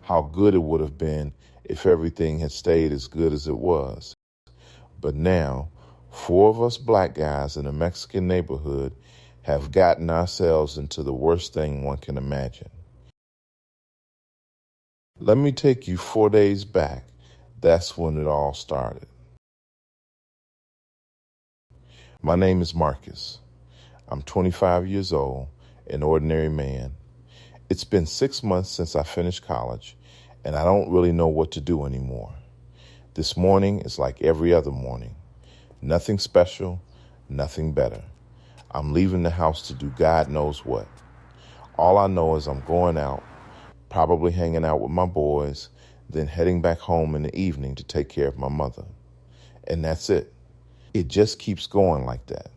how good it would have been if everything had stayed as good as it was. But now, four of us black guys in a Mexican neighborhood have gotten ourselves into the worst thing one can imagine. Let me take you 4 days back. That's when it all started. My name is Marcus. I'm 25 years old, an ordinary man. It's been 6 months since I finished college, and I don't really know what to do anymore. This morning is like every other morning. Nothing special, nothing better. I'm leaving the house to do God knows what. All I know is I'm going out, probably hanging out with my boys, then heading back home in the evening to take care of my mother. And that's it. It just keeps going like that.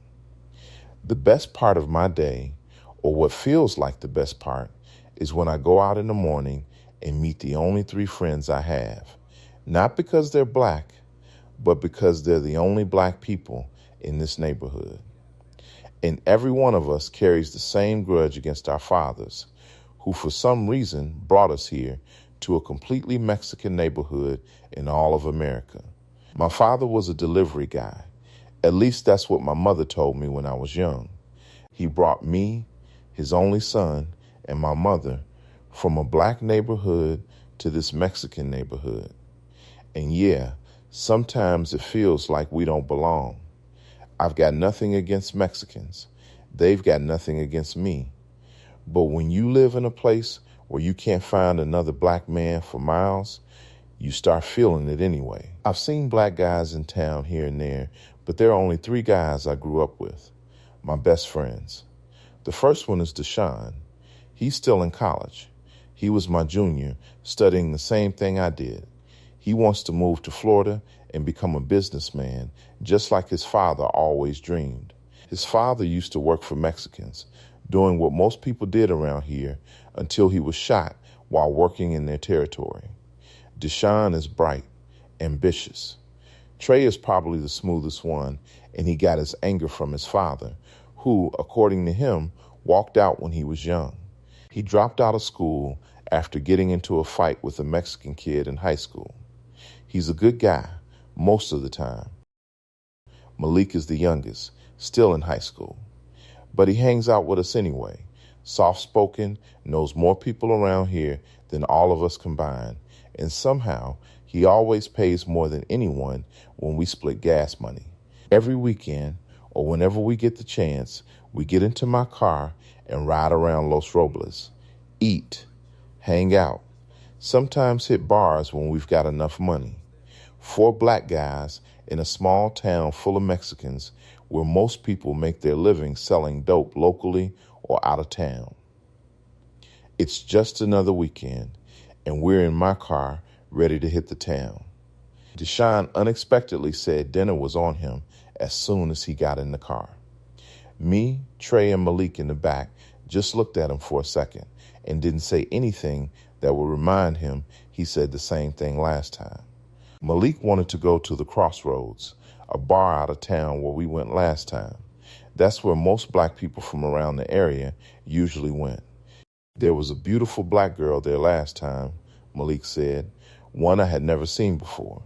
The best part of my day, or what feels like the best part, is when I go out in the morning and meet the only 3 friends I have. Not because they're black, but because they're the only black people in this neighborhood. And every one of us carries the same grudge against our fathers, who for some reason brought us here to a completely Mexican neighborhood in all of America. My father was a delivery guy. At least that's what my mother told me when I was young. He brought me, his only son, and my mother from a black neighborhood to this Mexican neighborhood. And yeah, sometimes it feels like we don't belong. I've got nothing against Mexicans. They've got nothing against me. But when you live in a place where you can't find another black man for miles, you start feeling it anyway. I've seen black guys in town here and there, but there are only 3 guys I grew up with, my best friends. The first one is DeShawn. He's still in college. He was my junior, studying the same thing I did. He wants to move to Florida and become a businessman, just like his father always dreamed. His father used to work for Mexicans, doing what most people did around here until he was shot while working in their territory. DeShawn is bright, ambitious. Trey is probably the smoothest one, and he got his anger from his father, who, according to him, walked out when he was young. He dropped out of school after getting into a fight with a Mexican kid in high school. He's a good guy most of the time. Malik is the youngest, still in high school. But he hangs out with us anyway. Soft-spoken, knows more people around here than all of us combined, and somehow he always pays more than anyone when we split gas money. Every weekend, or whenever we get the chance, we get into my car and ride around Los Robles, eat, hang out, sometimes hit bars when we've got enough money. 4 black guys in a small town full of Mexicans where most people make their living selling dope locally or out of town. It's just another weekend, and we're in my car ready to hit the town. DeShawn unexpectedly said dinner was on him as soon as he got in the car. Me, Trey, and Malik in the back just looked at him for a second and didn't say anything that would remind him he said the same thing last time. Malik wanted to go to the Crossroads, a bar out of town where we went last time. That's where most black people from around the area usually went. There was a beautiful black girl there last time, Malik said, one I had never seen before.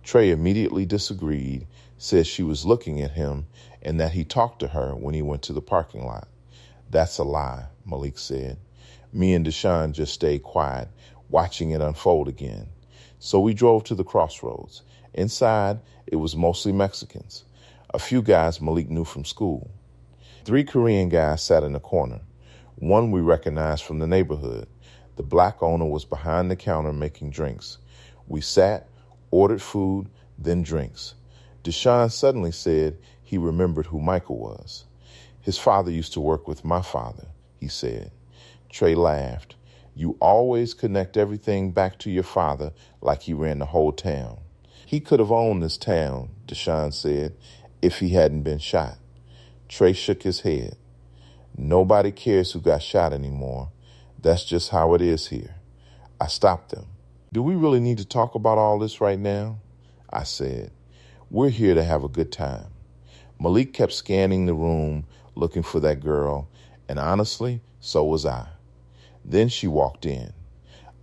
Trey immediately disagreed, said she was looking at him and that he talked to her when he went to the parking lot. That's a lie, Malik said. Me and DeShawn just stayed quiet, watching it unfold again. So we drove to the Crossroads. Inside, it was mostly Mexicans. A few guys Malik knew from school. 3 Korean guys sat in the corner. One we recognized from the neighborhood. The black owner was behind the counter making drinks. We sat, ordered food, then drinks. DeShawn suddenly said he remembered who Michael was. His father used to work with my father, he said. Trey laughed. You always connect everything back to your father like he ran the whole town. He could have owned this town, DeShawn said, if he hadn't been shot. Trey shook his head. Nobody cares who got shot anymore. That's just how it is here. I stopped him. Do we really need to talk about all this right now? I said. We're here to have a good time. Malik kept scanning the room, looking for that girl, and honestly, so was I. Then she walked in.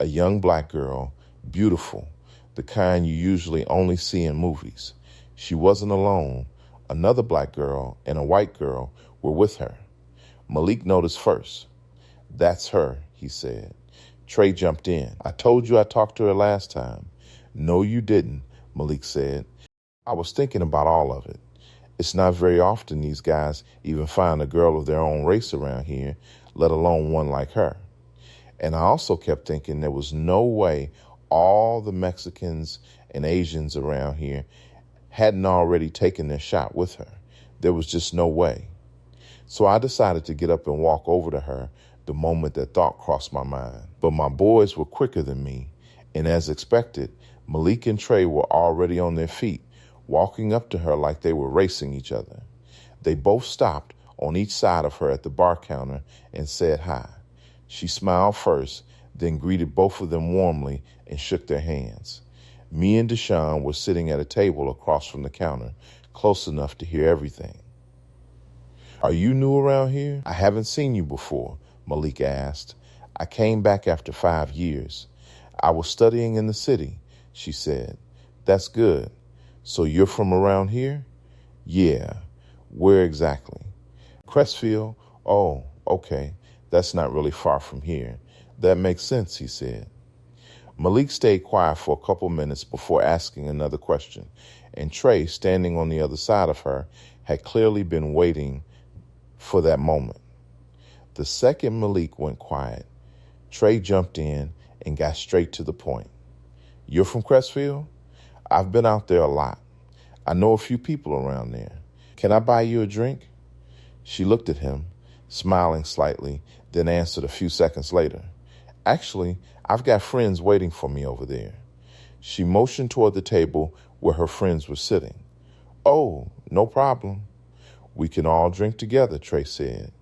A a young black girl, beautiful, the kind you usually only see in movies. She wasn't alone. Another black girl and a white girl were with her. Malik noticed first. "That's her," he said. Trey jumped in. "I told you I talked to her last time." "No, you didn't," Malik said. "I was thinking about all of it. It's not very often these guys even find a girl of their own race around here, let alone one like her. And I also kept thinking there was no way all the Mexicans and Asians around here hadn't already taken their shot with her. There was just no way. So I decided to get up and walk over to her the moment that thought crossed my mind. But my boys were quicker than me, and as expected, Malik and Trey were already on their feet, walking up to her like they were racing each other. They both stopped on each side of her at the bar counter and said hi. She smiled first, then greeted both of them warmly and shook their hands. Me and DeShawn were sitting at a table across from the counter, close enough to hear everything. "Are you new around here?" "I haven't seen you before," Malik asked. "I came back after 5 years. I was studying in the city," she said. "That's good. So you're from around here?" "Yeah." "Where exactly?" "Crestfield." "Oh, okay. That's not really far from here." "That makes sense," he said. Malik stayed quiet for a couple minutes before asking another question, and Trey, standing on the other side of her, had clearly been waiting for that moment. The second Malik went quiet, Trey jumped in and got straight to the point. "You're from Crestfield?" "I've been out there a lot. I know a few people around there. Can I buy you a drink?" She looked at him, smiling slightly, then answered a few seconds later, "Actually, I've got friends waiting for me over there." She motioned toward the table where her friends were sitting. "Oh, no problem." "We can all drink together," Trey said.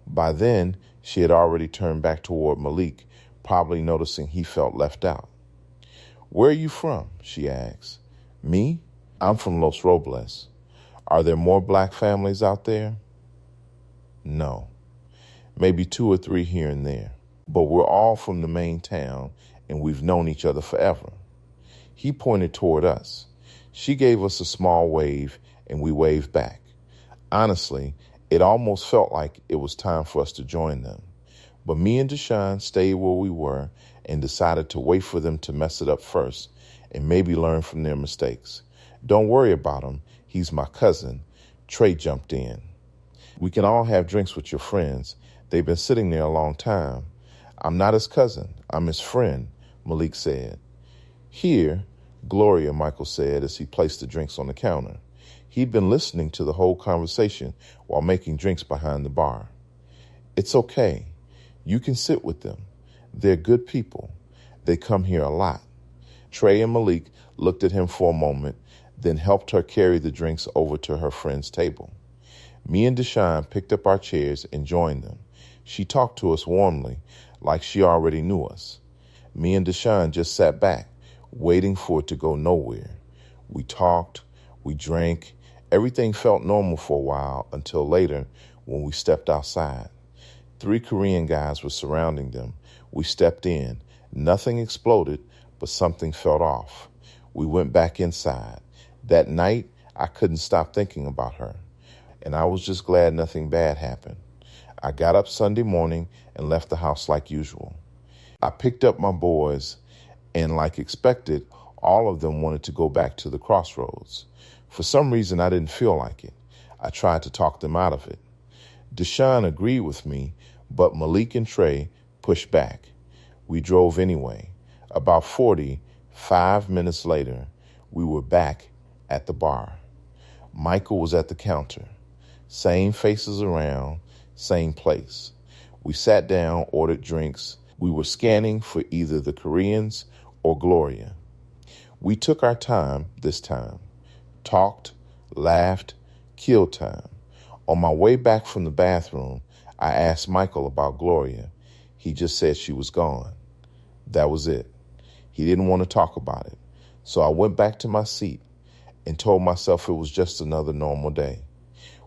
By then, she had already turned back toward Malik, probably noticing he felt left out. "Where are you from?" she asked. "Me? I'm from Los Robles." "Are there more black families out there?" "No. Maybe 2 or 3 here and there. But we're all from the main town, and we've known each other forever." He pointed toward us. She gave us a small wave, and we waved back. Honestly, it almost felt like it was time for us to join them. But me and DeShawn stayed where we were and decided to wait for them to mess it up first and maybe learn from their mistakes. "Don't worry about him. He's my cousin." Trey jumped in. "We can all have drinks with your friends. They've been sitting there a long time." "I'm not his cousin. I'm his friend," Malik said. "Here, Gloria," Michael said as he placed the drinks on the counter. He'd been listening to the whole conversation while making drinks behind the bar. "It's okay. You can sit with them. They're good people. They come here a lot." Trey and Malik looked at him for a moment, then helped her carry the drinks over to her friend's table. Me and DeShawn picked up our chairs and joined them. She talked to us warmly, like she already knew us. Me and DeShawn just sat back, waiting for it to go nowhere. We talked, we drank. Everything felt normal for a while until later when we stepped outside. 3 Korean guys were surrounding them. We stepped in. Nothing exploded, but something felt off. We went back inside. That night, I couldn't stop thinking about her, and I was just glad nothing bad happened. I got up Sunday morning and left the house like usual. I picked up my boys, and like expected, all of them wanted to go back to the crossroads. For some reason, I didn't feel like it. I tried to talk them out of it. DeShawn agreed with me, but Malik and Trey pushed back. We drove anyway. About 45 minutes later, we were back at the bar. Michael was at the counter. Same faces around, same place. We sat down, ordered drinks. We were scanning for either the Koreans or Gloria. We took our time this time. Talked, laughed, killed time. On my way back from the bathroom, I asked Michael about Gloria. He just said she was gone. That was it. He didn't want to talk about it. So I went back to my seat and told myself it was just another normal day.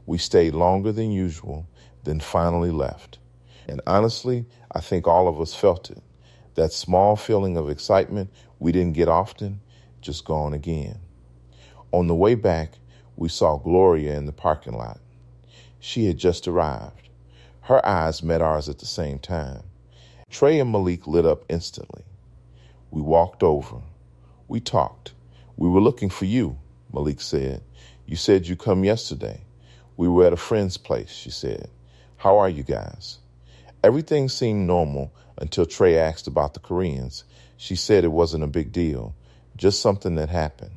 We stayed longer than usual, then finally left. And honestly, I think all of us felt it. That small feeling of excitement we didn't get often, just gone again. On the way back, we saw Gloria in the parking lot. She had just arrived. Her eyes met ours at the same time. Trey and Malik lit up instantly. We walked over. We talked. "We were looking for you," Malik said. "You said you come yesterday." "We were at a friend's place," she said. "How are you guys?" Everything seemed normal until Trey asked about the Koreans. She said it wasn't a big deal, just something that happened.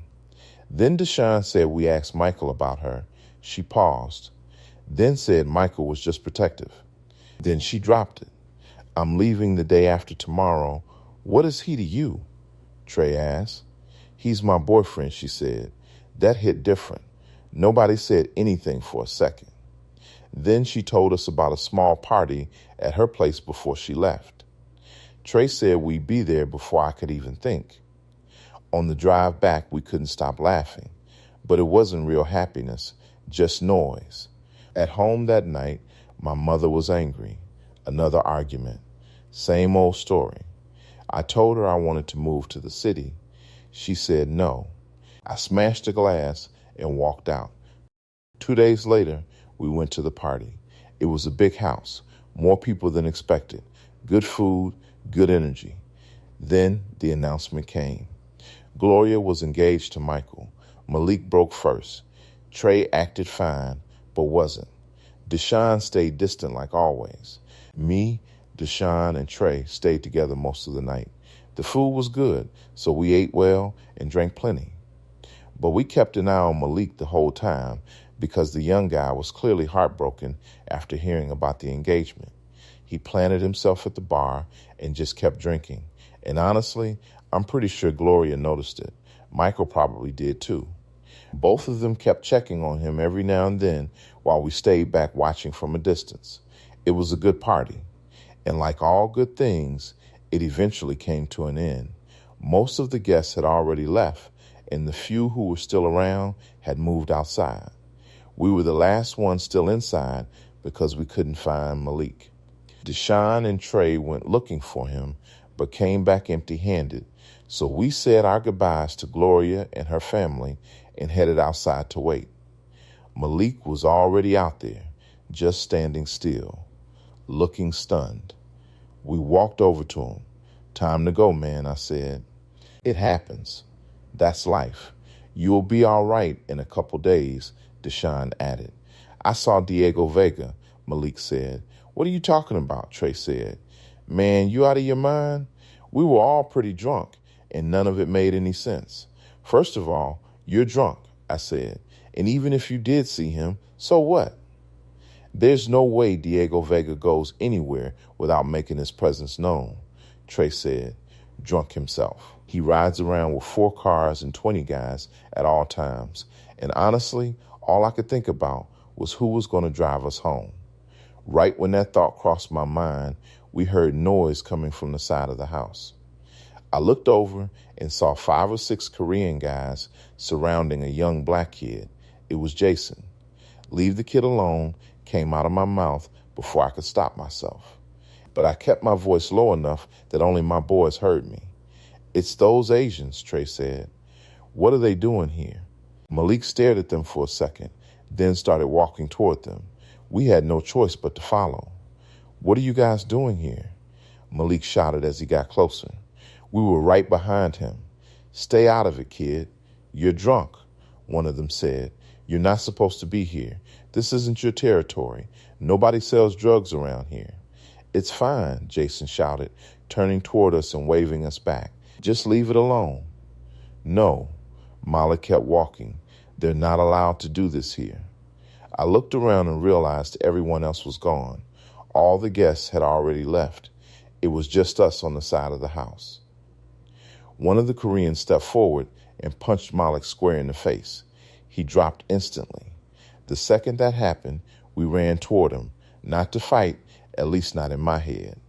Then DeShawn said we asked Michael about her. She paused, then said Michael was just protective. Then she dropped it. "I'm leaving the day after tomorrow. What is he to you?" Trey asked. "He's my boyfriend," she said. That hit different. Nobody said anything for a second. Then she told us about a small party at her place before she left. Trey said we'd be there before I could even think. On the drive back, we couldn't stop laughing, but it wasn't real happiness, just noise. At home that night, my mother was angry. Another argument. Same old story. I told her I wanted to move to the city. She said no. I smashed a glass and walked out. 2 days later, we went to the party. It was a big house, more people than expected, good food, good energy. Then the announcement came. Gloria was engaged to Michael. Malik broke first. Trey acted fine, but wasn't. DeShawn stayed distant like always. Me, DeShawn, and Trey stayed together most of the night. The food was good, so we ate well and drank plenty. But we kept an eye on Malik the whole time because the young guy was clearly heartbroken after hearing about the engagement. He planted himself at the bar and just kept drinking. And honestly, I'm pretty sure Gloria noticed it. Michael probably did too. Both of them kept checking on him every now and then while we stayed back watching from a distance. It was a good party. And like all good things, it eventually came to an end. Most of the guests had already left, and the few who were still around had moved outside. We were the last ones still inside because we couldn't find Malik. DeShawn and Trey went looking for him, but came back empty-handed. So we said our goodbyes to Gloria and her family and headed outside to wait. Malik was already out there, just standing still, looking stunned. We walked over to him. "Time to go, man," I said. "It happens. That's life. You'll be all right in a couple days," DeShawn added. "I saw Diego Vega," Malik said. "What are you talking about?" Trey said. "Man, you out of your mind? We were all pretty drunk, and none of it made any sense. First of all, you're drunk," I said. "And even if you did see him, so what?" "There's no way Diego Vega goes anywhere without making his presence known," Trey said, drunk himself. "He rides around with 4 cars and 20 guys at all times. And honestly, all I could think about was who was going to drive us home." Right when that thought crossed my mind, we heard noise coming from the side of the house. I looked over and saw 5 or 6 Korean guys surrounding a young black kid. It was Jason. "Leave the kid alone," came out of my mouth before I could stop myself. But I kept my voice low enough that only my boys heard me. "It's those Asians," Trey said. "What are they doing here?" Malik stared at them for a second, then started walking toward them. We had no choice but to follow. "What are you guys doing here?" Malik shouted as he got closer. We were right behind him. "Stay out of it, kid. You're drunk," one of them said. "You're not supposed to be here. This isn't your territory. Nobody sells drugs around here." "It's fine," Jason shouted, turning toward us and waving us back. "Just leave it alone." "No," Malik kept walking. "They're not allowed to do this here." I looked around and realized everyone else was gone. All the guests had already left. It was just us on the side of the house. One of the Koreans stepped forward and punched Malik square in the face. He dropped instantly. The second that happened, we ran toward him, not to fight, at least not in my head.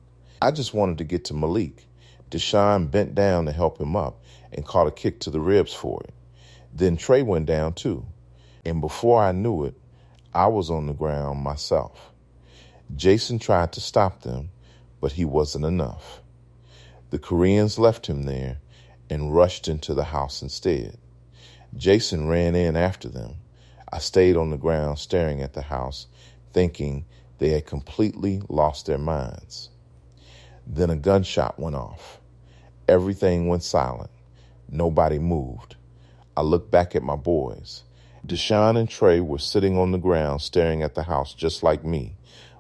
I just wanted to get to Malik. DeShawn bent down to help him up and caught a kick to the ribs for it. Then Trey went down too. And before I knew it, I was on the ground myself. Jason tried to stop them, but he wasn't enough. The Koreans left him there and rushed into the house instead. Jason ran in after them. I stayed on the ground staring at the house, thinking they had completely lost their minds. Then a gunshot went off. Everything went silent. Nobody moved. I looked back at my boys. DeShawn and Trey were sitting on the ground staring at the house just like me.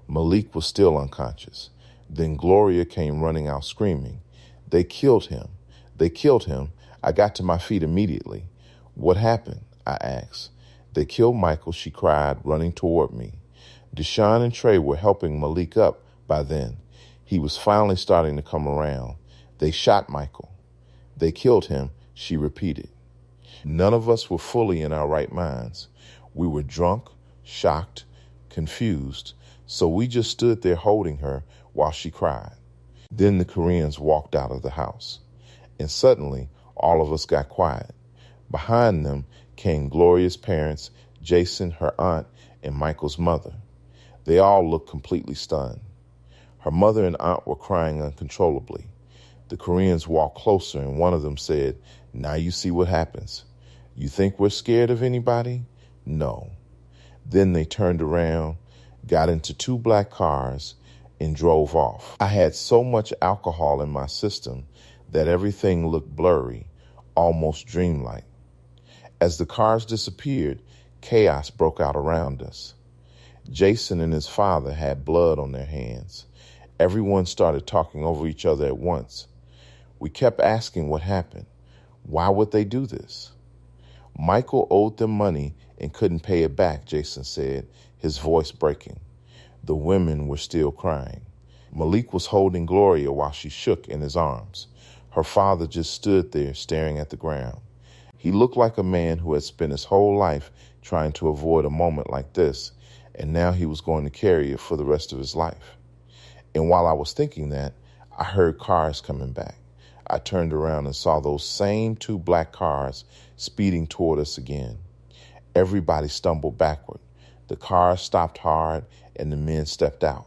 Malik was still unconscious. Then Gloria came running out screaming. They killed him. They killed him. I got to my feet immediately. What happened? I asked. They killed Michael, she cried, running toward me. DeShawn and Trey were helping Malik up by then. He was finally starting to come around. They shot Michael. They killed him, she repeated. None of us were fully in our right minds. We were drunk, shocked, confused, so we just stood there holding her while she cried. Then the Koreans walked out of the house, and suddenly all of us got quiet. Behind them came Gloria's parents, Jason, her aunt, and Michael's mother. They all looked completely stunned. Her mother and aunt were crying uncontrollably. The Koreans walked closer, and one of them said, "Now you see what happens. You think we're scared of anybody? No." Then they turned around, got into 2 black cars, and drove off. I had so much alcohol in my system that everything looked blurry, almost dreamlike. As the cars disappeared, chaos broke out around us. Jason and his father had blood on their hands. Everyone started talking over each other at once. We kept asking what happened. Why would they do this? Michael owed them money and couldn't pay it back, Jason said, his voice breaking. The women were still crying. Malik was holding Gloria while she shook in his arms. Her father just stood there staring at the ground. He looked like a man who had spent his whole life trying to avoid a moment like this, and now he was going to carry it for the rest of his life. And while I was thinking that, I heard cars coming back. I turned around and saw those same 2 black cars speeding toward us again. Everybody stumbled backward. The cars stopped hard, and the men stepped out.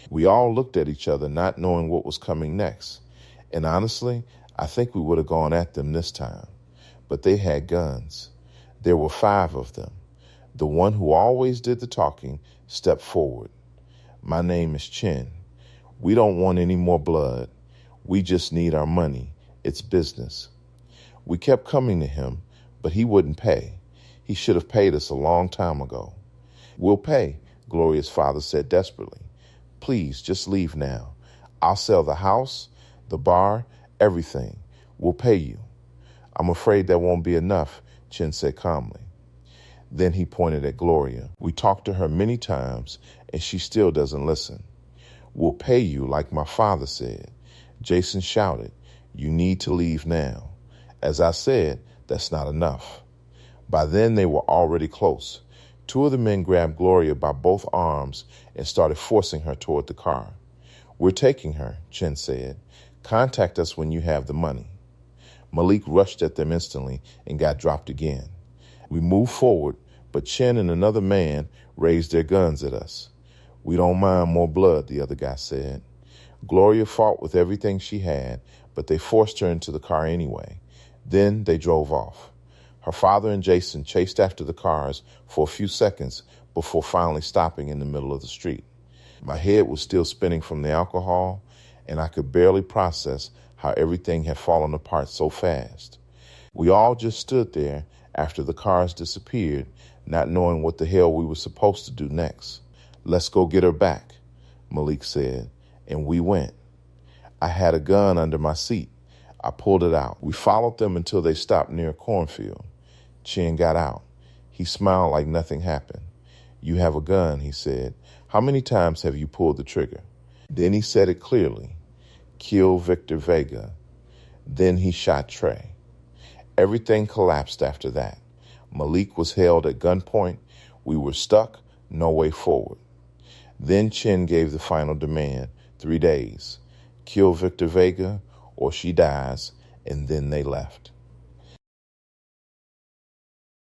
We all looked at each other, not knowing what was coming next. And honestly, I think we would have gone at them this time. But they had guns. There were 5 of them. The one who always did the talking stepped forward. "My name is Chin. We don't want any more blood. We just need our money. It's business." We kept coming to him, but he wouldn't pay. He should have paid us a long time ago. "We'll pay," Gloria's father said desperately. "Please, just leave now. I'll sell the house, the bar, everything. We'll pay you." "I'm afraid that won't be enough," Chin said calmly. Then he pointed at Gloria. "We talked to her many times, and she still doesn't listen." "We'll pay you like my father said." Jason shouted, "You need to leave now." As I said, that's not enough. By then they were already close. 2 of the men grabbed Gloria by both arms and started forcing her toward the car. "We're taking her," Chin said. "Contact us when you have the money." Malik rushed at them instantly and got dropped again. We moved forward, but Chin and another man raised their guns at us. "We don't mind more blood," the other guy said. Gloria fought with everything she had, but they forced her into the car anyway. Then they drove off. Her father and Jason chased after the cars for a few seconds before finally stopping in the middle of the street. My head was still spinning from the alcohol, and I could barely process how everything had fallen apart so fast. We all just stood there after the cars disappeared, not knowing what the hell we were supposed to do next. "Let's go get her back," Malik said, and we went. I had a gun under my seat. I pulled it out. We followed them until they stopped near a cornfield. Chin got out. He smiled like nothing happened. "You have a gun," he said. "How many times have you pulled the trigger?" Then he said it clearly. "Kill Victor Vega." Then he shot Trey. Everything collapsed after that. Malik was held at gunpoint. We were stuck, no way forward. Then Chin gave the final demand, 3 days. Kill Victor Vega or she dies, and then they left.